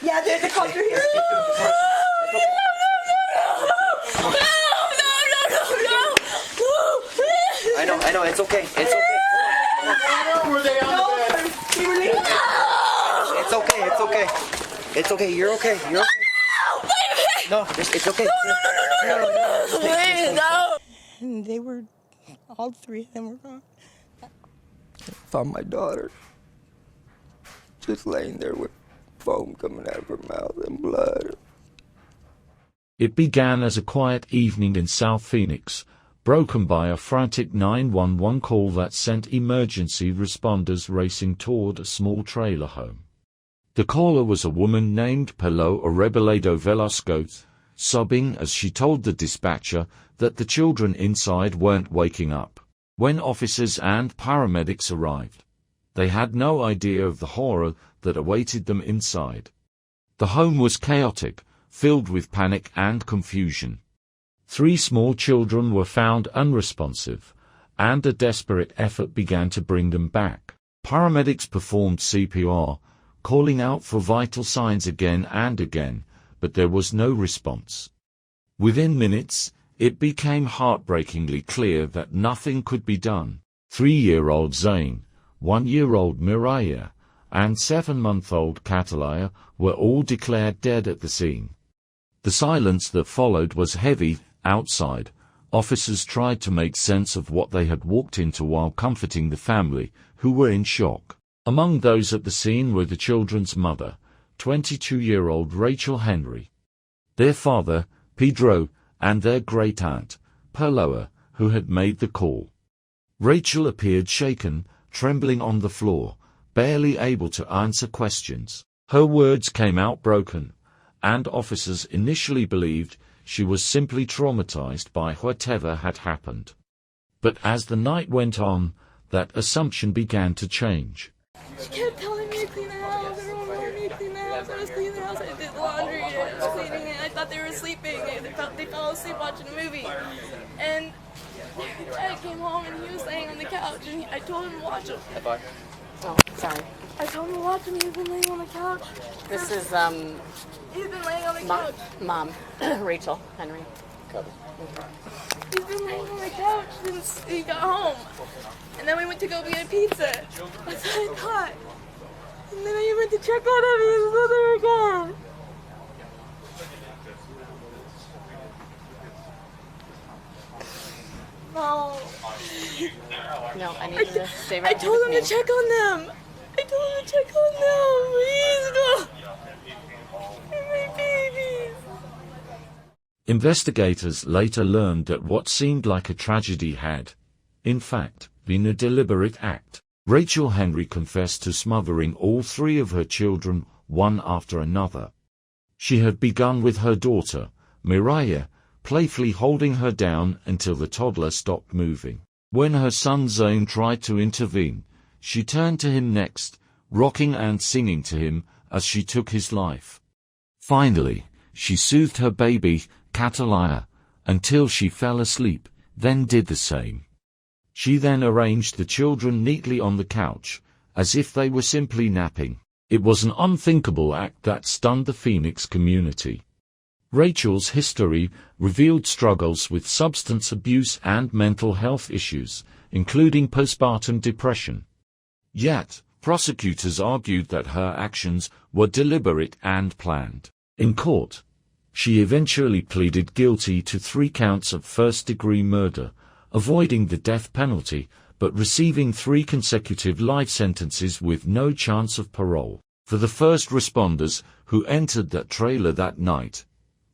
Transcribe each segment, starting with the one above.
Yeah, there's a copter here. I know, it's okay. It's okay. Were they on the bed? It's okay, it's okay. It's okay, you're okay. You're okay. No, it's okay. No. And they were, all three of them were gone. Found my daughter just laying there with foam coming out of her mouth and blood. It began as a quiet evening in South Phoenix, broken by a frantic 911 call that sent emergency responders racing toward a small trailer home. The caller was a woman named Pelo Arrebolado Velasco, sobbing as she told the dispatcher that the children inside weren't waking up. When officers and paramedics arrived, they had no idea of the horror that awaited them inside. The home was chaotic, filled with panic and confusion. 3 small children were found unresponsive, and a desperate effort began to bring them back. Paramedics performed CPR, calling out for vital signs again and again, but there was no response. Within minutes, it became heartbreakingly clear that nothing could be done. 3-year-old Zane, 1-year-old Miraya, and 7-month-old Catalaya were all declared dead at the scene. The silence that followed was heavy. Outside, officers tried to make sense of what they had walked into while comforting the family, who were in shock. Among those at the scene were the children's mother, 22-year-old Rachel Henry, their father, Pedro, and their great-aunt, Perloa, who had made the call. Rachel appeared shaken, trembling on the floor, barely able to answer questions. Her words came out broken, and officers initially believed she was simply traumatized by whatever had happened. But as the night went on, that assumption began to change. She kept telling me to clean the house. Everyone wanted me to clean the house. I was cleaning the house. I did the laundry. I was cleaning it. I thought they were sleeping. They fell asleep watching a movie. And Dad came home and he was laying on the couch. And I told him to watch him. Oh, sorry. I told him to watch him. He's been laying on the couch. This is, He's been laying on the couch. Mom, Rachel Henry. He's been laying on the couch since he got home. And then we went to go get a pizza. That's what I thought. And then I went to check on him and his mother again. No. No, I need you to stay right I here told with him me. to check on them. I told him to check on them. Please go. They're my babies. Investigators later learned that what seemed like a tragedy had, in fact, been a deliberate act. Rachel Henry confessed to smothering all 3 of her children, one after another. She had begun with her daughter, Miraya, playfully holding her down until the toddler stopped moving. When her son Zane tried to intervene, she turned to him next, rocking and singing to him as she took his life. Finally, she soothed her baby, Catalaya, until she fell asleep, then did the same. She then arranged the children neatly on the couch, as if they were simply napping. It was an unthinkable act that stunned the Phoenix community. Rachel's history revealed struggles with substance abuse and mental health issues, including postpartum depression. Yet, prosecutors argued that her actions were deliberate and planned. In court, she eventually pleaded guilty to 3 counts of first-degree murder, avoiding the death penalty, but receiving 3 consecutive life sentences with no chance of parole. For the first responders who entered that trailer that night,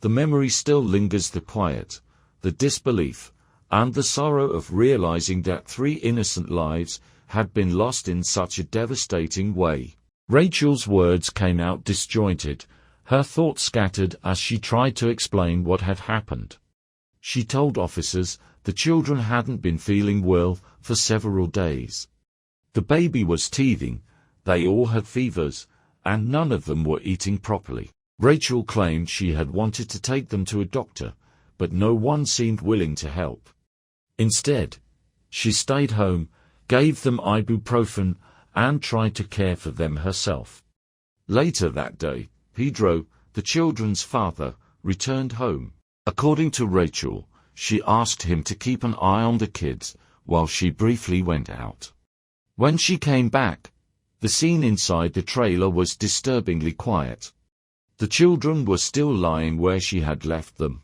the memory still lingers: the quiet, the disbelief, and the sorrow of realizing that 3 innocent lives had been lost in such a devastating way. Rachel's words came out disjointed, her thoughts scattered as she tried to explain what had happened. She told officers the children hadn't been feeling well for several days. The baby was teething, they all had fevers, and none of them were eating properly. Rachel claimed she had wanted to take them to a doctor, but no one seemed willing to help. Instead, she stayed home, gave them ibuprofen, and tried to care for them herself. Later that day, Pedro, the children's father, returned home. According to Rachel, she asked him to keep an eye on the kids while she briefly went out. When she came back, the scene inside the trailer was disturbingly quiet. The children were still lying where she had left them.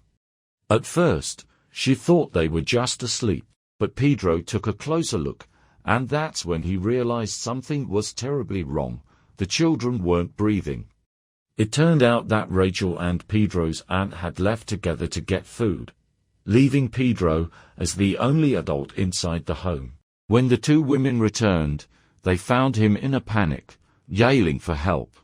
At first, she thought they were just asleep, but Pedro took a closer look, and that's when he realized something was terribly wrong. The children weren't breathing. It turned out that Rachel and Pedro's aunt had left together to get food, leaving Pedro as the only adult inside the home. When the two women returned, they found him in a panic, yelling for help.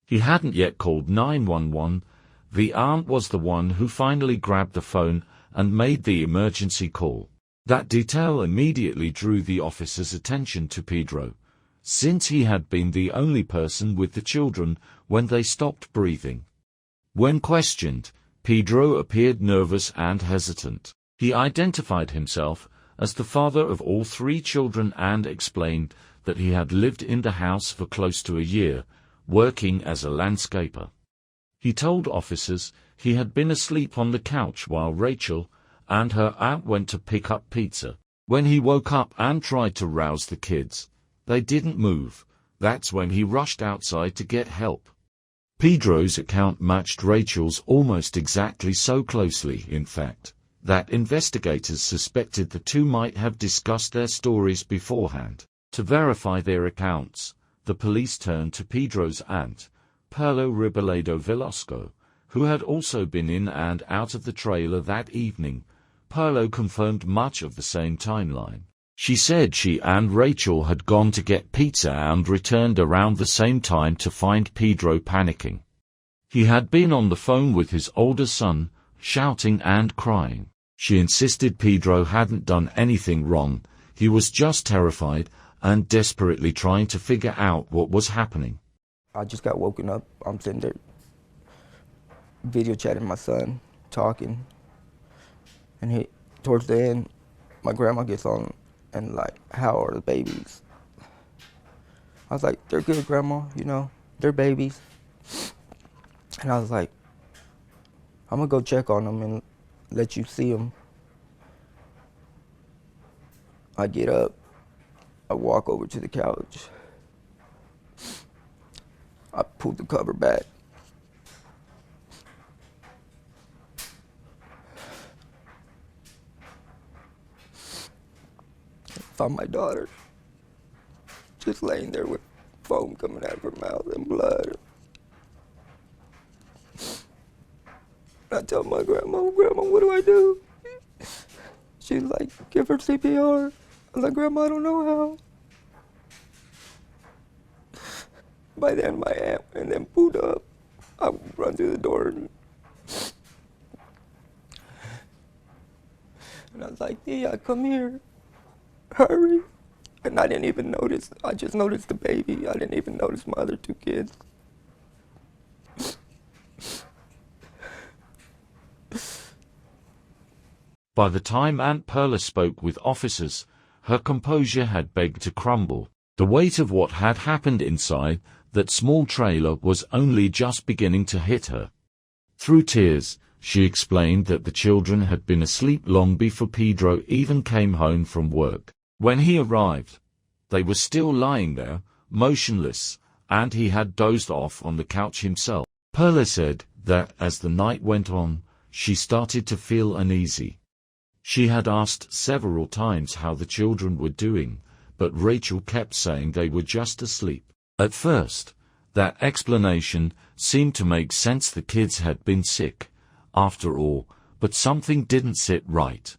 He hadn't yet called 911. The aunt was the one who finally grabbed the phone and made the emergency call. That detail immediately drew the officer's attention to Pedro, since he had been the only person with the children when they stopped breathing. When questioned, Pedro appeared nervous and hesitant. He identified himself as the father of all three children and explained that he had lived in the house for close to a year, working as a landscaper. He told officers he had been asleep on the couch while Rachel and her aunt went to pick up pizza. When he woke up and tried to rouse the kids, they didn't move. That's when he rushed outside to get help. Pedro's account matched Rachel's almost exactly, so closely, in fact, that investigators suspected the two might have discussed their stories beforehand. To verify their accounts, the police turned to Pedro's aunt, Perla Riboledo Velasco, who had also been in and out of the trailer that evening. Perla confirmed much of the same timeline. She said she and Rachel had gone to get pizza and returned around the same time to find Pedro panicking. He had been on the phone with his older son, shouting and crying. She insisted Pedro hadn't done anything wrong. He was just terrified and desperately trying to figure out what was happening. I just got woken up. I'm sitting there video chatting my son, talking. And towards the end, my grandma gets on and like, how are the babies? I was like, they're good, Grandma, you know, they're babies. And I was like, I'm gonna go check on them and let you see them. I get up, I walk over to the couch. I pull the cover back. Found my daughter just laying there with foam coming out of her mouth and blood. I tell my grandma, Grandma, what do I do? She's like, give her CPR. I was like, Grandma, I don't know how. By then, my aunt and then pulled up. I run through the door and I was like, yeah, come here. Hurry. And I didn't even notice. I just noticed the baby. I didn't even notice my other two kids. By the time Aunt Perla spoke with officers, her composure had begun to crumble. The weight of what had happened inside that small trailer was only just beginning to hit her. Through tears, she explained that the children had been asleep long before Pedro even came home from work. When he arrived, they were still lying there, motionless, and he had dozed off on the couch himself. Perla said that as the night went on, she started to feel uneasy. She had asked several times how the children were doing, but Rachel kept saying they were just asleep. At first, that explanation seemed to make sense. The kids had been sick, after all, but something didn't sit right.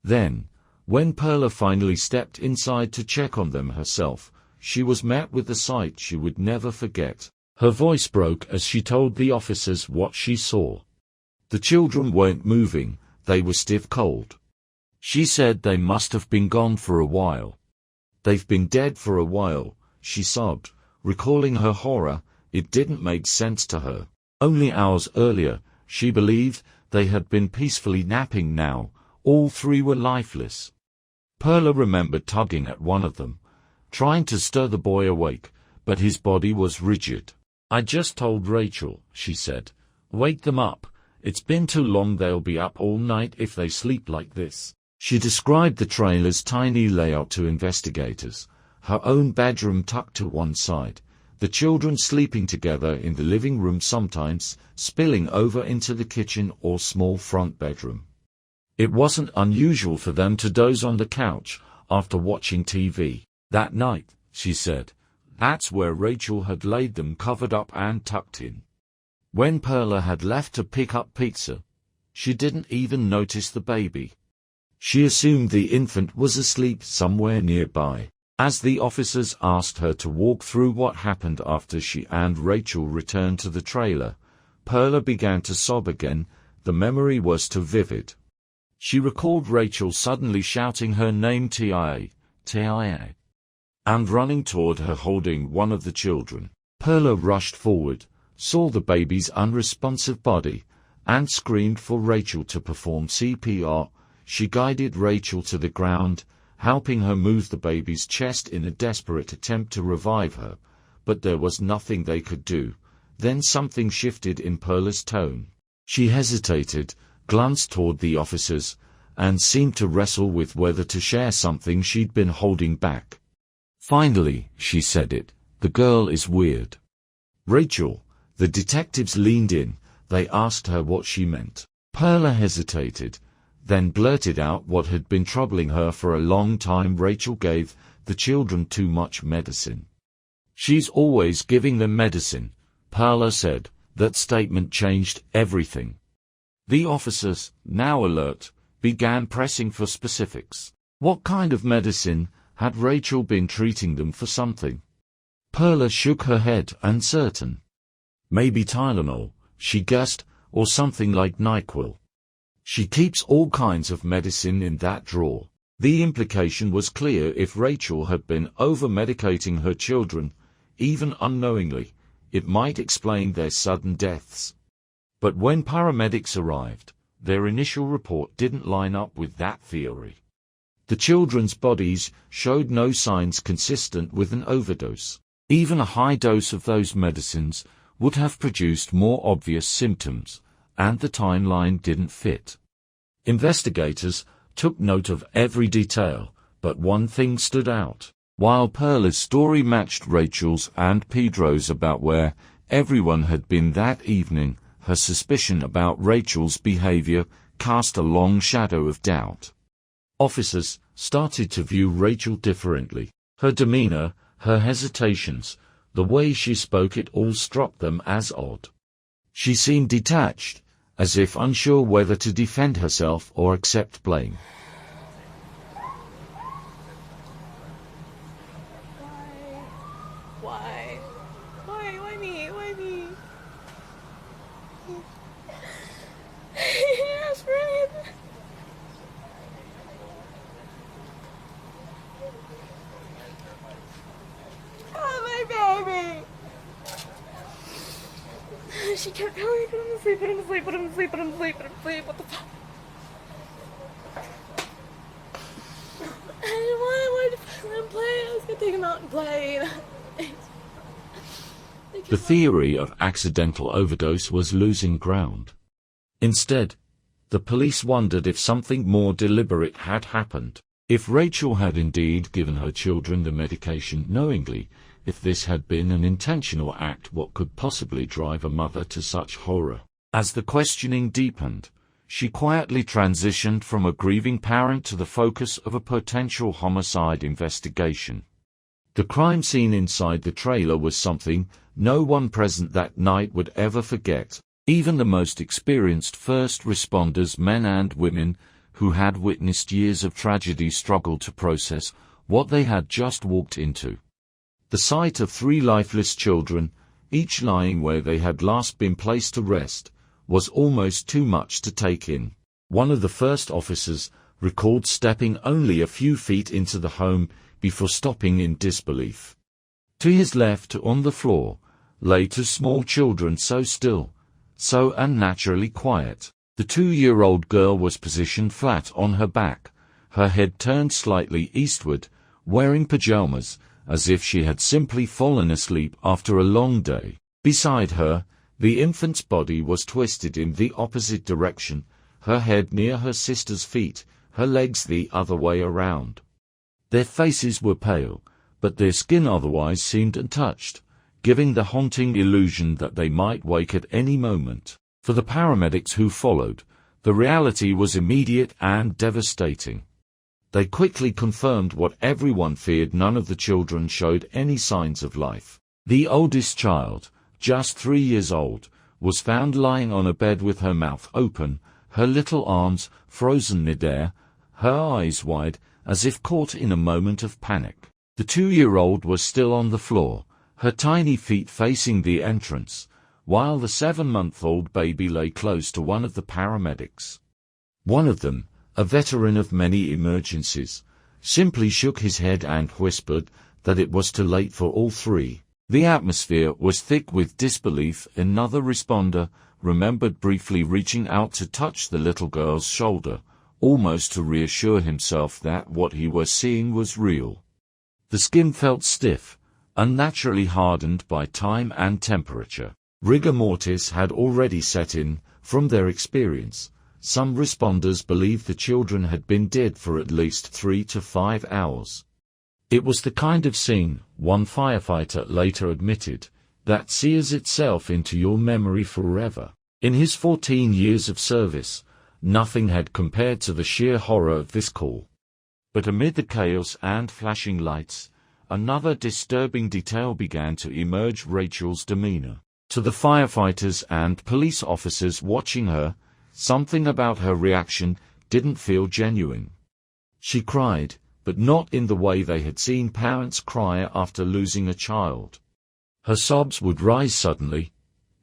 Then, when Perla finally stepped inside to check on them herself, she was met with a sight she would never forget. Her voice broke as she told the officers what she saw. The children weren't moving, they were stiff cold. She said they must have been gone for a while. They've been dead for a while, she sobbed, recalling her horror. It didn't make sense to her. Only hours earlier, she believed they had been peacefully napping. Now, all three were lifeless. Perla remembered tugging at one of them, trying to stir the boy awake, but his body was rigid. "I just told Rachel," she said. "Wake them up. It's been too long. They'll be up all night if they sleep like this." She described the trailer's tiny layout to investigators. Her own bedroom tucked to one side, the children sleeping together in the living room, sometimes spilling over into the kitchen or small front bedroom. It wasn't unusual for them to doze on the couch after watching TV. That night, she said, that's where Rachel had laid them covered up and tucked in. When Perla had left to pick up pizza, she didn't even notice the baby. She assumed the infant was asleep somewhere nearby. As the officers asked her to walk through what happened after she and Rachel returned to the trailer, Perla began to sob again. The memory was too vivid. She recalled Rachel suddenly shouting her name, Tia, Tia, and running toward her holding one of the children. Perla rushed forward, saw the baby's unresponsive body, and screamed for Rachel to perform CPR. She guided Rachel to the ground, helping her move the baby's chest in a desperate attempt to revive her, but there was nothing they could do. Then something shifted in Perla's tone. She hesitated, glanced toward the officers, and seemed to wrestle with whether to share something she'd been holding back. Finally, she said it. "The girl is weird." "Rachel." The detectives leaned in. They asked her what she meant. Perla hesitated, then blurted out what had been troubling her for a long time. Rachel gave the children too much medicine. "She's always giving them medicine," Perla said. That statement changed everything. The officers, now alert, began pressing for specifics. What kind of medicine? Had Rachel been treating them for something? Perla shook her head, uncertain. "Maybe Tylenol," she guessed, "or something like NyQuil. She keeps all kinds of medicine in that drawer." The implication was clear. If Rachel had been over-medicating her children, even unknowingly, it might explain their sudden deaths. But when paramedics arrived, their initial report didn't line up with that theory. The children's bodies showed no signs consistent with an overdose. Even a high dose of those medicines would have produced more obvious symptoms, and the timeline didn't fit. Investigators took note of every detail, but one thing stood out. While Perla's story matched Rachel's and Pedro's about where everyone had been that evening, her suspicion about Rachel's behavior cast a long shadow of doubt. Officers started to view Rachel differently. Her demeanor, her hesitations, the way she spoke, it all struck them as odd. She seemed detached, as if unsure whether to defend herself or accept blame. Why? Why me? Why me? He asked for anything. Oh, my baby! She kept telling me, put him to sleep, put him to sleep, put him to sleep, put him to sleep, put him to sleep. What the fuck? I wanted to let him play. I was gonna take him out and play. The theory of accidental overdose was losing ground. Instead, the police wondered if something more deliberate had happened. If Rachel had indeed given her children the medication knowingly, if this had been an intentional act, what could possibly drive a mother to such horror? As the questioning deepened, she quietly transitioned from a grieving parent to the focus of a potential homicide investigation. The crime scene inside the trailer was something no one present that night would ever forget. Even the most experienced first responders, men and women, who had witnessed years of tragedy, struggled to process what they had just walked into. The sight of 3 lifeless children, each lying where they had last been placed to rest, was almost too much to take in. One of the first officers recalled stepping only a few feet into the home before stopping in disbelief. To his left, on the floor, lay 2 small children, so still, so unnaturally quiet. The 2-year-old girl was positioned flat on her back, her head turned slightly eastward, wearing pajamas, as if she had simply fallen asleep after a long day. Beside her, the infant's body was twisted in the opposite direction, her head near her sister's feet, her legs the other way around. Their faces were pale, but their skin otherwise seemed untouched, giving the haunting illusion that they might wake at any moment. For the paramedics who followed, the reality was immediate and devastating. They quickly confirmed what everyone feared: none of the children showed any signs of life. The oldest child, just 3 years old, was found lying on a bed with her mouth open, her little arms frozen midair, her eyes wide, as if caught in a moment of panic. The 2-year-old was still on the floor, her tiny feet facing the entrance, while the 7-month-old baby lay close to one of the paramedics. One of them, a veteran of many emergencies, simply shook his head and whispered that it was too late for all three. The atmosphere was thick with disbelief. Another responder remembered briefly reaching out to touch the little girl's shoulder, almost to reassure himself that what he was seeing was real. The skin felt stiff, unnaturally hardened by time and temperature. Rigor mortis had already set in. From their experience, some responders believed the children had been dead for at least 3 to 5 hours. It was the kind of scene, one firefighter later admitted, that sears itself into your memory forever. In his 14 years of service, nothing had compared to the sheer horror of this call. But amid the chaos and flashing lights, another disturbing detail began to emerge: Rachel's demeanor. To the firefighters and police officers watching her, something about her reaction didn't feel genuine. She cried, but not in the way they had seen parents cry after losing a child. Her sobs would rise suddenly,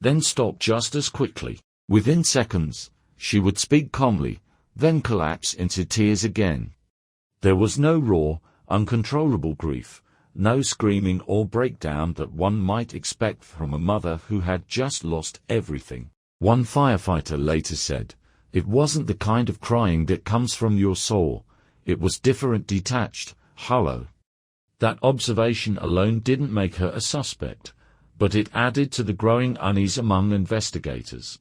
then stop just as quickly. Within seconds, she would speak calmly, then collapse into tears again. There was no raw, uncontrollable grief, no screaming or breakdown that one might expect from a mother who had just lost everything. One firefighter later said, "It wasn't the kind of crying that comes from your soul. It was different, detached, hollow." That observation alone didn't make her a suspect, but it added to the growing unease among investigators.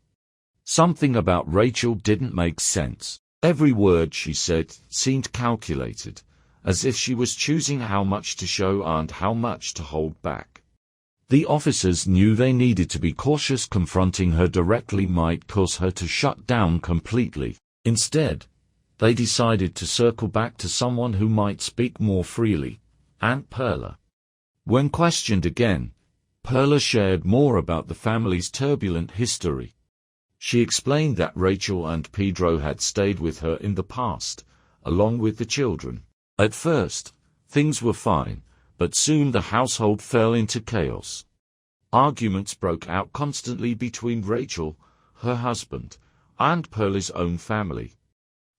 Something about Rachel didn't make sense. Every word she said seemed calculated, as if she was choosing how much to show and how much to hold back. The officers knew they needed to be cautious. Confronting her directly might cause her to shut down completely. Instead, they decided to circle back to someone who might speak more freely: Aunt Perla. When questioned again, Perla shared more about the family's turbulent history. She explained that Rachel and Pedro had stayed with her in the past, along with the children. At first, things were fine, but soon the household fell into chaos. Arguments broke out constantly between Rachel, her husband, and Perla's own family.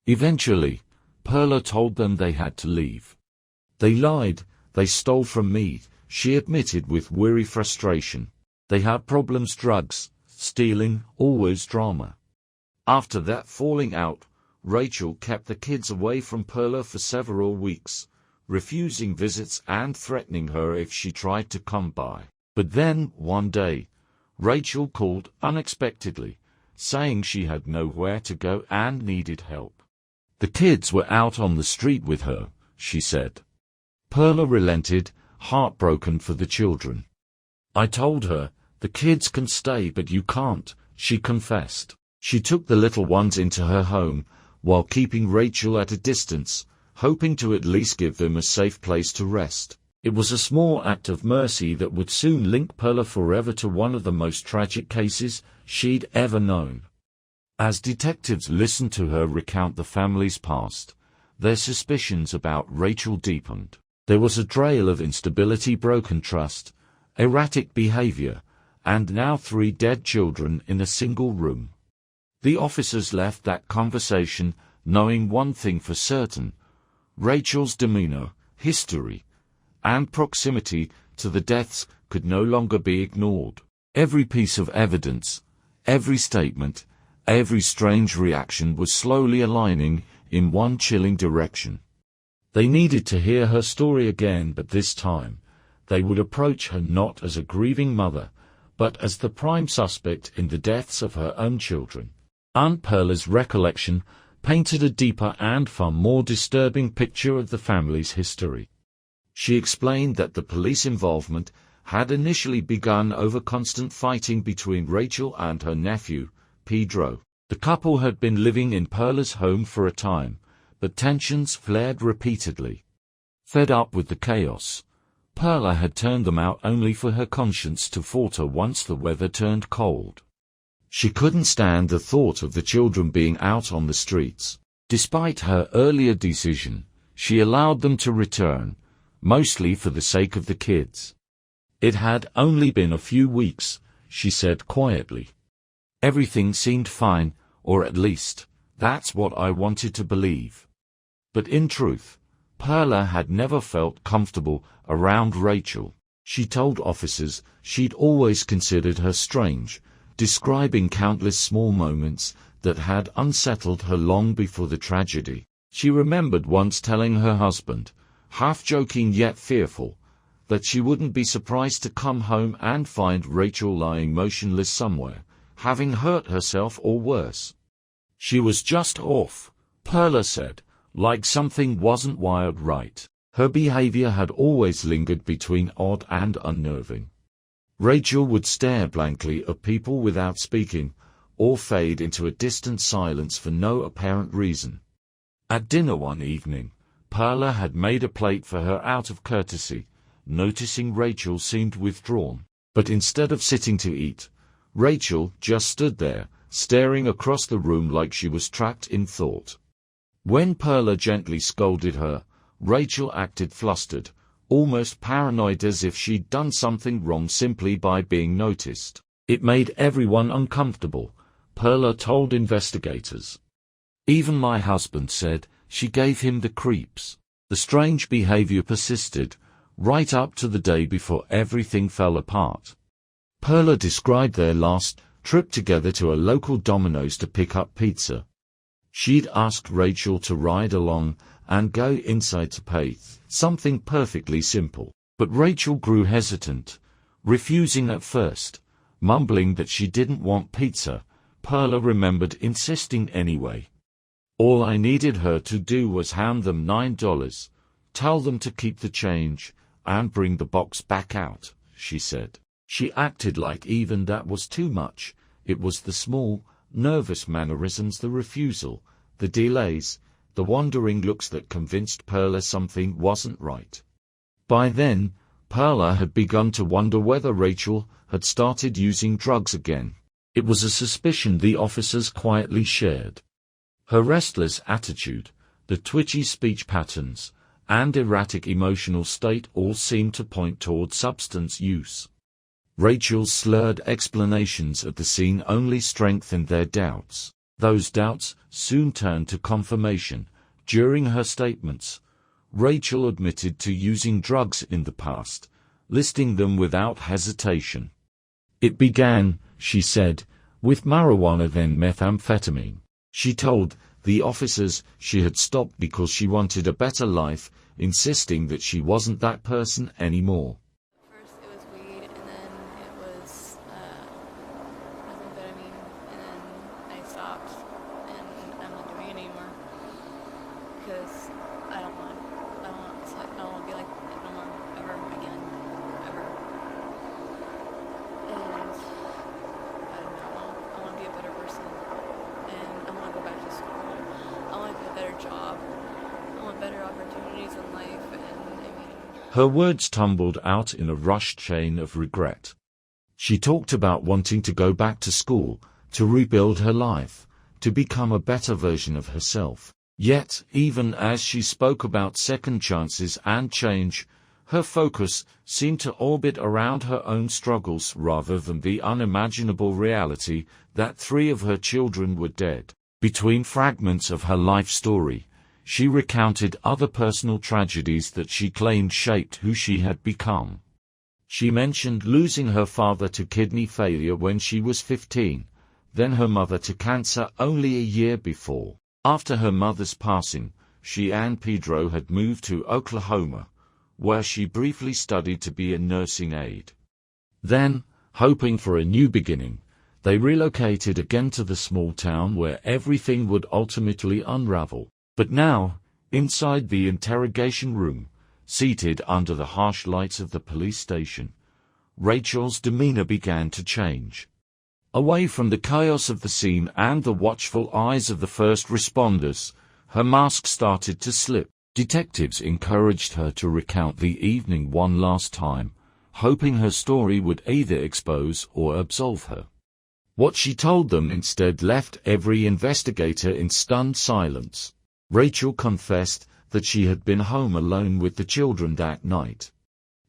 Eventually, Perla told them they had to leave. "They lied, they stole from me," she admitted with weary frustration. "They had problems: drugs, stealing, always drama." After that falling out, Rachel kept the kids away from Perla for several weeks, refusing visits and threatening her if she tried to come by. But then, one day, Rachel called unexpectedly, saying she had nowhere to go and needed help. "The kids were out on the street with her," she said. Perla relented, heartbroken for the children. "I told her, the kids can stay but you can't," she confessed. She took the little ones into her home, while keeping Rachel at a distance, hoping to at least give them a safe place to rest. It was a small act of mercy that would soon link Perla forever to one of the most tragic cases she'd ever known. As detectives listened to her recount the family's past, their suspicions about Rachel deepened. There was a trail of instability, broken trust, erratic behavior, and now 3 dead children in a single room. The officers left that conversation knowing one thing for certain: Rachel's demeanor, history, and proximity to the deaths could no longer be ignored. Every piece of evidence, every statement, every strange reaction was slowly aligning in one chilling direction. They needed to hear her story again, but this time, they would approach her not as a grieving mother, but as the prime suspect in the deaths of her own children. Aunt Perla's recollection painted a deeper and far more disturbing picture of the family's history. She explained that the police involvement had initially begun over constant fighting between Rachel and her nephew, Pedro. The couple had been living in Perla's home for a time, but tensions flared repeatedly. Fed up with the chaos, Perla had turned them out only for her conscience to falter once the weather turned cold. She couldn't stand the thought of the children being out on the streets. Despite her earlier decision, she allowed them to return, mostly for the sake of the kids. It had only been a few weeks, she said quietly. Everything seemed fine, or at least, that's what I wanted to believe. But in truth, Perla had never felt comfortable around Rachel. She told officers she'd always considered her strange, describing countless small moments that had unsettled her long before the tragedy. She remembered once telling her husband, half joking yet fearful, that she wouldn't be surprised to come home and find Rachel lying motionless somewhere, having hurt herself or worse. She was just off, Perla said, like something wasn't wired right. Her behavior had always lingered between odd and unnerving. Rachel would stare blankly at people without speaking, or fade into a distant silence for no apparent reason. At dinner one evening, Perla had made a plate for her out of courtesy, noticing Rachel seemed withdrawn. But instead of sitting to eat, Rachel just stood there, staring across the room like she was trapped in thought. When Perla gently scolded her, Rachel acted flustered, almost paranoid, as if she'd done something wrong simply by being noticed. It made everyone uncomfortable, Perla told investigators. Even my husband said she gave him the creeps. The strange behavior persisted, right up to the day before everything fell apart. Perla described their last trip together to a local Domino's to pick up pizza. She'd asked Rachel to ride along and go inside to pay, something perfectly simple. But Rachel grew hesitant, refusing at first, mumbling that she didn't want pizza. Perla remembered insisting anyway. All I needed her to do was hand them $9, tell them to keep the change, and bring the box back out, she said. She acted like even that was too much. It was the small, nervous mannerisms, the refusal, the delays, the wandering looks that convinced Perla something wasn't right. By then, Perla had begun to wonder whether Rachel had started using drugs again. It was a suspicion the officers quietly shared. Her restless attitude, the twitchy speech patterns, and erratic emotional state all seemed to point toward substance use. Rachel's slurred explanations at the scene only strengthened their doubts. Those doubts soon turned to confirmation. During her statements, Rachel admitted to using drugs in the past, listing them without hesitation. It began, she said, with marijuana, then methamphetamine. She told the officers she had stopped because she wanted a better life, insisting that she wasn't that person anymore. First it was weed, and then it was methamphetamine, and then I stopped, and I'm not doing it anymore because I don't want to be like that no more, ever again, ever. And I don't know, I want to be a better person, and I want to go back to school. I want to get a better job. I want better opportunities in life, and I mean... Her words tumbled out in a rushed chain of regret. She talked about wanting to go back to school, to rebuild her life, to become a better version of herself. Yet, even as she spoke about second chances and change, her focus seemed to orbit around her own struggles rather than the unimaginable reality that 3 of her children were dead. Between fragments of her life story, she recounted other personal tragedies that she claimed shaped who she had become. She mentioned losing her father to kidney failure when she was 15, then her mother to cancer only a year before. After her mother's passing, she and Pedro had moved to Oklahoma, where she briefly studied to be a nursing aide. Then, Hoping for a new beginning, they relocated again to the small town where everything would ultimately unravel. But now, inside the interrogation room, seated under the harsh lights of the police station, Rachel's demeanor began to change. Away from the chaos of the scene and the watchful eyes of the first responders, her mask started to slip. Detectives encouraged her to recount the evening one last time, hoping her story would either expose or absolve her. What she told them instead left every investigator in stunned silence. Rachel confessed that she had been home alone with the children that night.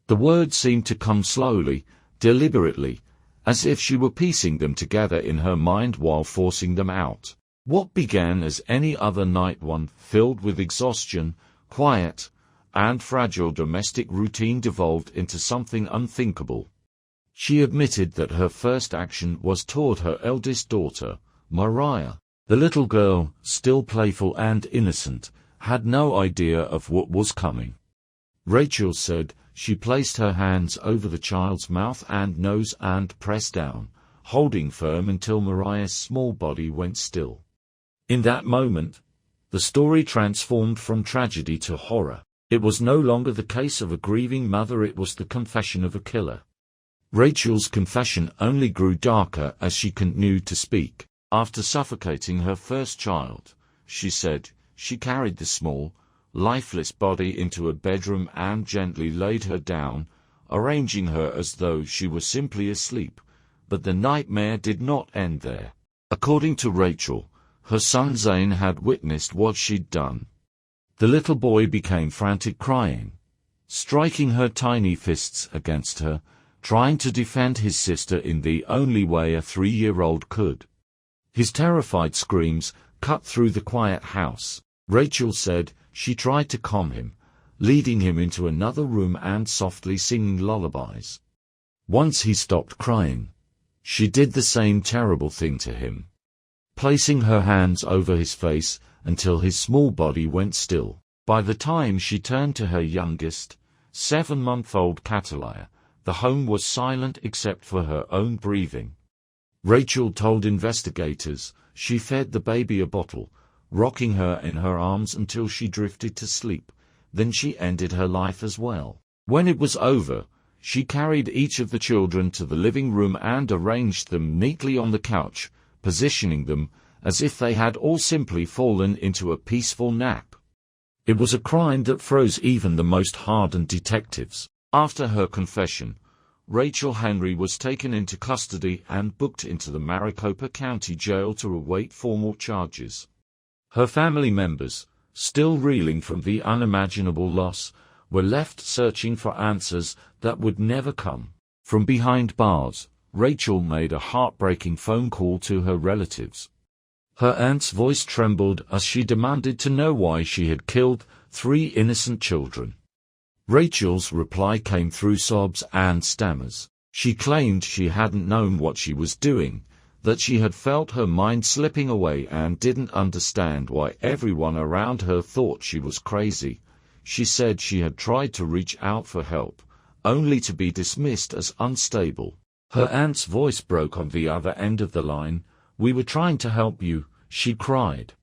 The words seemed to come slowly, deliberately, as if she were piecing them together in her mind while forcing them out. What began as any other night, one filled with exhaustion, quiet, and fragile domestic routine, devolved into something unthinkable. She admitted that her first action was toward her eldest daughter, Mariah. The little girl, still playful and innocent, had no idea of what was coming. Rachel said she placed her hands over the child's mouth and nose and pressed down, holding firm until Mariah's small body went still. In that moment, the story transformed from tragedy to horror. It was no longer the case of a grieving mother, it was the confession of a killer. Rachel's confession only grew darker as she continued to speak. After suffocating her first child, she said, she carried the small, lifeless body into a bedroom and gently laid her down, arranging her as though she were simply asleep. But the nightmare did not end there. According to Rachel, her son Zane had witnessed what she'd done. The little boy became frantic, crying, striking her tiny fists against her, trying to defend his sister in the only way a 3-year-old could. His terrified screams cut through the quiet house. Rachel said she tried to calm him, leading him into another room and softly singing lullabies. Once he stopped crying, she did the same terrible thing to him, placing her hands over his face until his small body went still. By the time she turned to her youngest, 7-month-old Catalina, the home was silent except for her own breathing. Rachel told investigators she fed the baby a bottle, rocking her in her arms until she drifted to sleep. Then she ended her life as well. When it was over, she carried each of the children to the living room and arranged them neatly on the couch, positioning them as if they had all simply fallen into a peaceful nap. It was a crime that froze even the most hardened detectives. After her confession, Rachel Henry was taken into custody and booked into the Maricopa County Jail to await formal charges. Her family members, still reeling from the unimaginable loss, were left searching for answers that would never come. From behind bars, Rachel made a heartbreaking phone call to her relatives. Her aunt's voice trembled as she demanded to know why she had killed 3 innocent children. Rachel's reply came through sobs and stammers. She claimed she hadn't known what she was doing, that she had felt her mind slipping away and didn't understand why everyone around her thought she was crazy. She said she had tried to reach out for help, only to be dismissed as unstable. Her aunt's voice broke on the other end of the line. "We were trying to help you," she cried.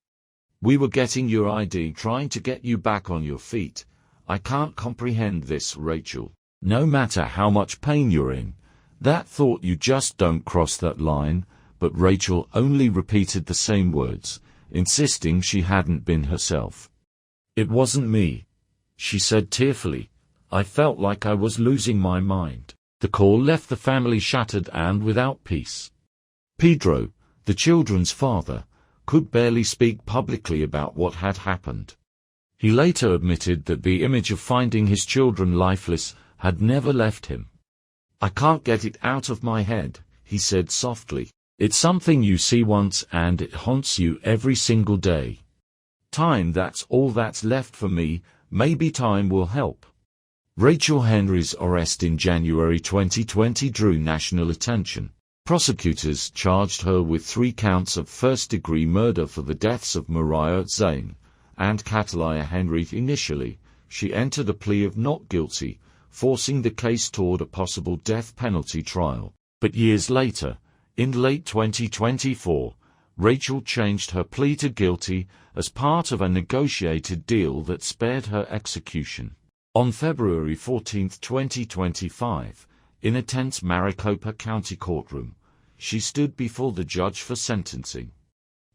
"We were getting your ID, trying to get you back on your feet. I can't comprehend this, Rachel. No matter how much pain you're in, that thought, you just don't cross that line." But Rachel only repeated the same words, insisting she hadn't been herself. "It wasn't me," she said tearfully. "I felt like I was losing my mind." The call left the family shattered and without peace. Pedro, the children's father, could barely speak publicly about what had happened. He later admitted that the image of finding his children lifeless had never left him. "I can't get it out of my head," he said softly. "It's something you see once and it haunts you every single day. Time, that's all that's left for me. Maybe time will help." Rachel Henry's arrest in January 2020 drew national attention. Prosecutors charged her with 3 counts of first-degree murder for the deaths of Mariah, Zane, and Catalina Henry. Initially, she entered a plea of not guilty, forcing the case toward a possible death penalty trial. But years later, in late 2024, Rachel changed her plea to guilty as part of a negotiated deal that spared her execution. On February 14, 2025, in a tense Maricopa County courtroom, she stood before the judge for sentencing.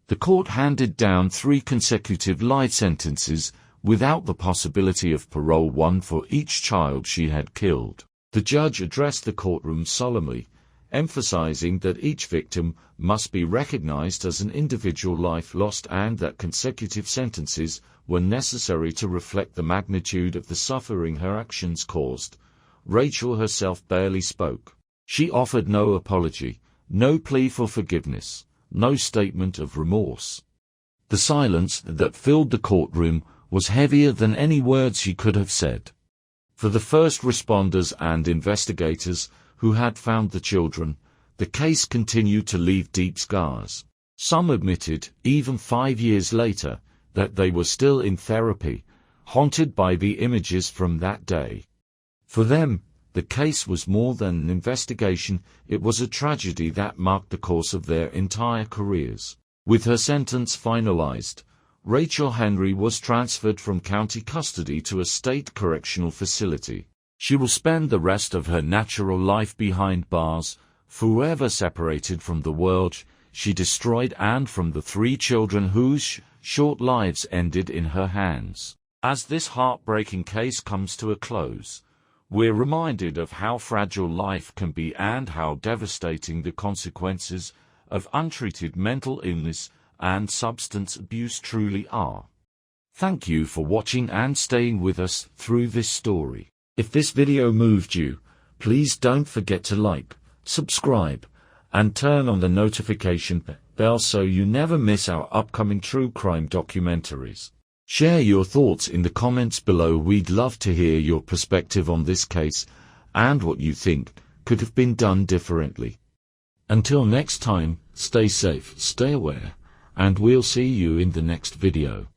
The court handed down 3 consecutive life sentences without the possibility of parole, one for each child she had killed. The judge addressed the courtroom solemnly, emphasizing that each victim must be recognized as an individual life lost and that consecutive sentences were necessary to reflect the magnitude of the suffering her actions caused. Rachel herself barely spoke. She offered no apology, no plea for forgiveness, no statement of remorse. The silence that filled the courtroom was heavier than any words she could have said. For the first responders and investigators who had found the children, the case continued to leave deep scars. Some admitted, even 5 years later, that they were still in therapy, haunted by the images from that day. For them, the case was more than an investigation, it was a tragedy that marked the course of their entire careers. With her sentence finalized, Rachel Henry was transferred from county custody to a state correctional facility. She will spend the rest of her natural life behind bars, forever separated from the world she destroyed and from the 3 children whose short lives ended in her hands. As this heartbreaking case comes to a close, we're reminded of how fragile life can be and how devastating the consequences of untreated mental illness and substance abuse truly are. Thank you for watching and staying with us through this story. If this video moved you, please don't forget to like, subscribe, and turn on the notification bell so you never miss our upcoming true crime documentaries. Share your thoughts in the comments below. We'd love to hear your perspective on this case and what you think could have been done differently. Until next time, stay safe, stay aware, and we'll see you in the next video.